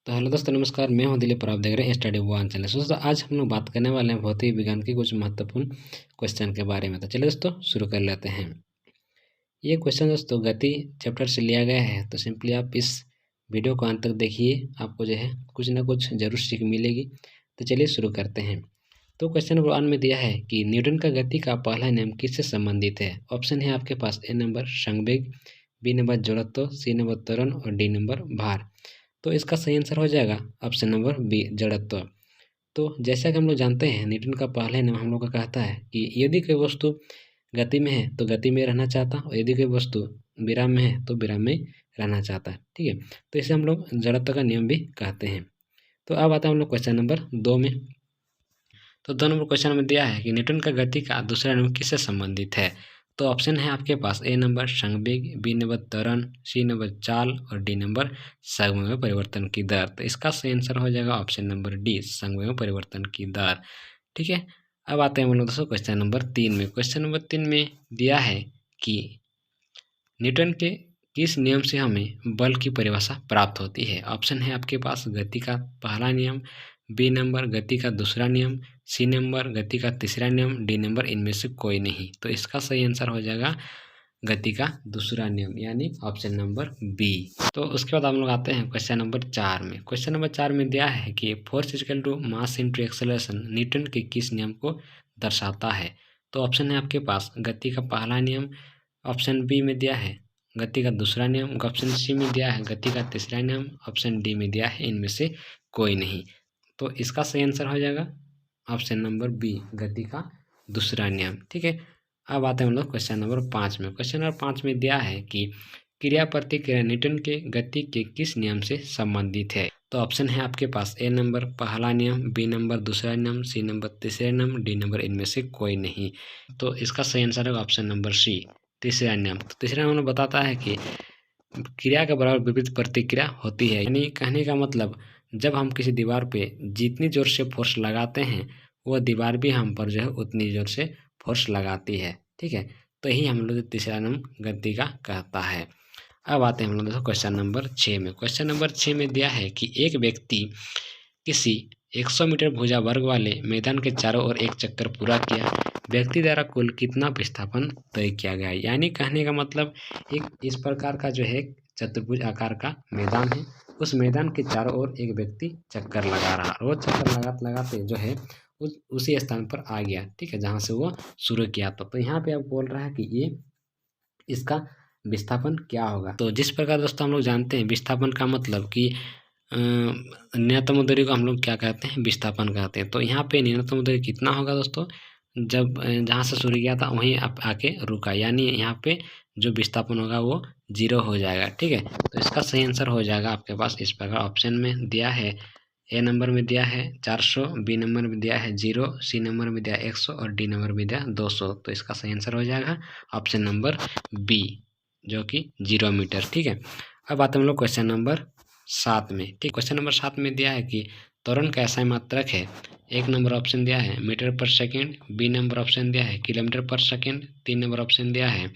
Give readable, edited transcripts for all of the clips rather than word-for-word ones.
तो हेलो दोस्तों, नमस्कार। मैं हूं दिलीप और आप देख रहे हैं स्टडी वन चैनल। दोस्तों, आज हम लोग बात करने वाले हैं भौतिक विज्ञान के कुछ महत्वपूर्ण क्वेश्चन के बारे में। तो चलिए दोस्तों, शुरू कर लेते हैं। ये क्वेश्चन दोस्तों गति चैप्टर से लिया गया है, तो सिंपली आप इस वीडियो को अंत तक देखिए, आपको जो है कुछ ना कुछ जरूर सीख मिलेगी। तो चलिए शुरू करते हैं। तो क्वेश्चन नंबर 1 में दिया है कि न्यूटन का गति का पहला नियम किससे संबंधित है। ऑप्शन है आपके पास ए नंबर संवेग, बी नंबर जड़त्व, सी नंबर त्वरण और डी नंबर भार। तो इसका सही आंसर हो जाएगा ऑप्शन नंबर बी, जड़त्व। तो जैसा कि हम लोग जानते हैं, न्यूटन का पहला नियम हम लोग का कहता है कि यदि कोई वस्तु गति में है तो गति में रहना चाहता, और यदि कोई वस्तु विराम में है तो विराम में रहना चाहता है। ठीक है, तो इसे हम लोग जड़त्व का नियम भी कहते हैं। तो अब आता है हम लोग क्वेश्चन नंबर 2 में। तो 2 नंबर क्वेश्चन में दिया है कि न्यूटन का गति का दूसरा नियम किससे संबंधित है। तो ऑप्शन है आपके पास ए नंबर संवेग, बी नंबर त्वरण, सी नंबर चाल और डी नंबर संवेग में परिवर्तन की दर। तो इसका सही आंसर हो जाएगा ऑप्शन नंबर डी, संवेग में परिवर्तन की दर। ठीक है, अब आते हैं हम लोग दोस्तों क्वेश्चन नंबर 3 में। क्वेश्चन नंबर 3 में दिया है कि न्यूटन के किस नियम से हमें बल की परिभाषा प्राप्त होती है। ऑप्शन है आपके पास गति का पहला नियम, बी नंबर गति का दूसरा नियम, सी नंबर गति का तीसरा नियम, डी नंबर इनमें से कोई नहीं। तो इसका सही आंसर हो जाएगा गति का दूसरा नियम, यानी ऑप्शन नंबर बी। तो उसके बाद हम लोग आते हैं क्वेश्चन नंबर 4 में। क्वेश्चन नंबर 4 में दिया है कि force equal to mass into acceleration Newton के किस नियम को दर्शाता है। तो ऑप्शन है आपके पास गति का पहला नियम, ऑप्शन बी में दिया है गति का दूसरा नियम, ऑप्शन सी में दिया है गति का तीसरा नियम, ऑप्शन डी में दिया है इनमें से कोई नहीं। तो इसका सही आंसर हो जाएगा ऑप्शन नंबर बी, गति का दूसरा नियम। ठीक है, अब आते हैं हम लोग क्वेश्चन नंबर 5 में। क्वेश्चन नंबर 5 में दिया है कि क्रिया प्रतिक्रिया न्यूटन के गति के किस नियम से संबंधित है। तो ऑप्शन है आपके पास ए नंबर पहला नियम, बी नंबर दूसरा नियम, सी नंबर तीसरा नियम, डी नंबर इनमें से कोई नहीं। तो इसका सही आंसर है ऑप्शन नंबर सी, तीसरा नियम। तो तीसरा नियम बताता है कि क्रिया के बराबर विपरीत प्रतिक्रिया होती है। यानी कहने का मतलब, जब हम किसी दीवार पे जितनी जोर से फोर्स लगाते हैं, वह दीवार भी हम पर जो है उतनी जोर से फोर्स लगाती है। ठीक है, तो यही हम लोग तीसरा नियम गति का कहता है। अब आते हैं हम लोग क्वेश्चन नंबर 6 में। क्वेश्चन नंबर 6 में दिया है कि एक व्यक्ति किसी 100 मीटर भुजा वर्ग वाले मैदान के चारों ओर एक चक्कर पूरा किया, व्यक्ति द्वारा कुल कितना विस्थापन तय किया गया। यानी कहने का मतलब, एक इस प्रकार का जो है चतुर्भुज आकार का मैदान है, उस मैदान के चारों ओर एक व्यक्ति चक्कर लगा रहा, वो चक्कर लगाते लगाते जो है उसी स्थान पर आ गया। ठीक है, जहाँ से वो शुरू किया था। तो यहाँ पे अब बोल रहा है कि ये इसका विस्थापन क्या होगा। तो जिस प्रकार दोस्तों हम लोग जानते हैं विस्थापन का मतलब कि न्यूनतम दूरी को हम लोग क्या कहते हैं, विस्थापन कहते हैं। तो यहाँ पे न्यूनतम दूरी कितना होगा दोस्तों, जब जहाँ से शुरू किया था वहीं आप आके रुका, यानी यहाँ पे जो विस्थापन होगा वो 0 हो जाएगा। ठीक है, तो इसका सही आंसर हो जाएगा आपके पास इस प्रकार। ऑप्शन में दिया है ए नंबर में दिया है 400, बी नंबर में दिया है 0, सी नंबर में दिया 100 और डी नंबर में दिया 200। तो इसका सही आंसर हो जाएगा ऑप्शन नंबर बी, जो कि 0 मीटर। ठीक है, अब आते हैं हम लोग क्वेश्चन नंबर 7 में। ठीक, क्वेश्चन नंबर 7 में दिया है कि त्वरण का ऐसा मात्रक है। एक नंबर ऑप्शन दिया है मीटर पर सेकेंड, बी नंबर ऑप्शन दिया है किलोमीटर पर सेकेंड, 3 नंबर ऑप्शन दिया है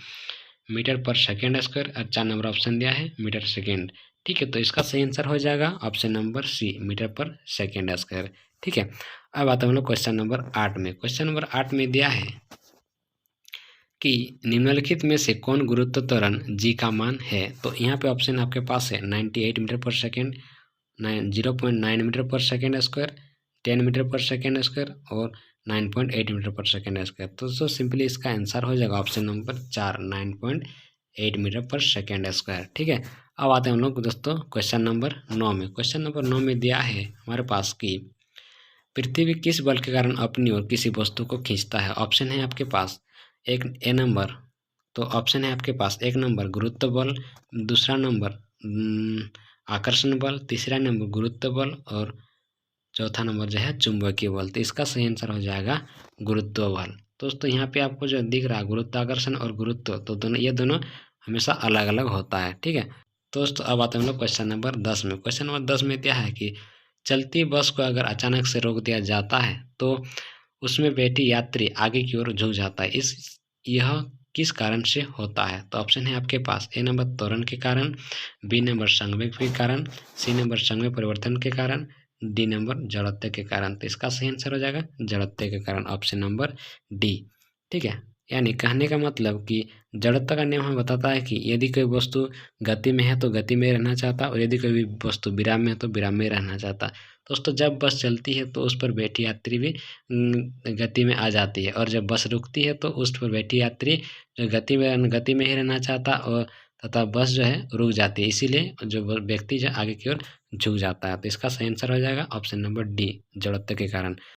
मीटर पर सेकेंड स्क्वायर और 4 नंबर ऑप्शन दिया है मीटर सेकेंड। ठीक है, तो इसका सही आंसर हो जाएगा ऑप्शन नंबर सी, मीटर पर सेकेंड स्क्वायर। ठीक है, अब आता है हम लोग क्वेश्चन नंबर 8 में। क्वेश्चन नंबर 8 में दिया है कि निम्नलिखित में से कौन गुरुत्व त्वरण जी का मान है। तो यहाँ पे ऑप्शन आपके पास है 98 मीटर पर सेकेंड, 0.9 मीटर पर सेकेंड स्क्वायर, 10 मीटर पर सेकेंड स्क्वायर और 9.8 मीटर पर सेकेंड स्क्वायर। तो सिंपली इसका आंसर हो जाएगा ऑप्शन नंबर 4, 9.8 मीटर पर सेकेंड स्क्वायर। ठीक है, अब आते हैं हम लोग दोस्तों क्वेश्चन नंबर 9 में। क्वेश्चन नंबर 9 में दिया है हमारे पास कि पृथ्वी किस बल के कारण अपनी ओर किसी वस्तु को खींचता है। ऑप्शन है आपके पास एक ए नंबर, तो ऑप्शन है आपके पास एक नंबर गुरुत्व बल, दूसरा नंबर आकर्षण बल, तीसरा नंबर गुरुत्व बल और चौथा नंबर जो है चुंबकीय बल। तो इसका सही आंसर हो जाएगा गुरुत्व बल। दोस्तों यहाँ पे आपको जो दिख रहा है गुरुत्वाकर्षण और गुरुत्व, तो दोनों ये दोनों हमेशा अलग अलग होता है। ठीक है, दोस्तों अब आते हैं हम लोग क्वेश्चन नंबर 10 में। क्वेश्चन नंबर 10 में क्या है कि चलती बस को अगर अचानक से रोक दिया जाता है तो उसमें बैठी यात्री आगे की ओर झुक जाता है। यह किस कारण से होता है? तो ऑप्शन है आपके पास ए नंबर त्वरण के कारण, बी नंबर संवेग के कारण, सी नंबर संवेग परिवर्तन के कारण, डी नंबर जड़त्व के कारण। तो इसका सही आंसर हो जाएगा जड़त्व के कारण, ऑप्शन नंबर डी। ठीक है, यानी कहने का मतलब कि जड़त्व का नियम हमें बताता है कि यदि कोई वस्तु गति में है तो गति में रहना चाहता, और यदि कोई वस्तु विराम में है तो विराम में रहना चाहता। दोस्तों जब बस चलती है तो उस पर बैठी यात्री भी गति में आ जाती है, और जब बस रुकती है तो उस पर बैठी यात्री गति में ही रहना चाहता और तथा बस जो है रुक जाती है, इसीलिए जो व्यक्ति जो आगे की ओर झुक जाता है। तो इसका सही आंसर हो जाएगा ऑप्शन नंबर डी, जड़त्व के कारण।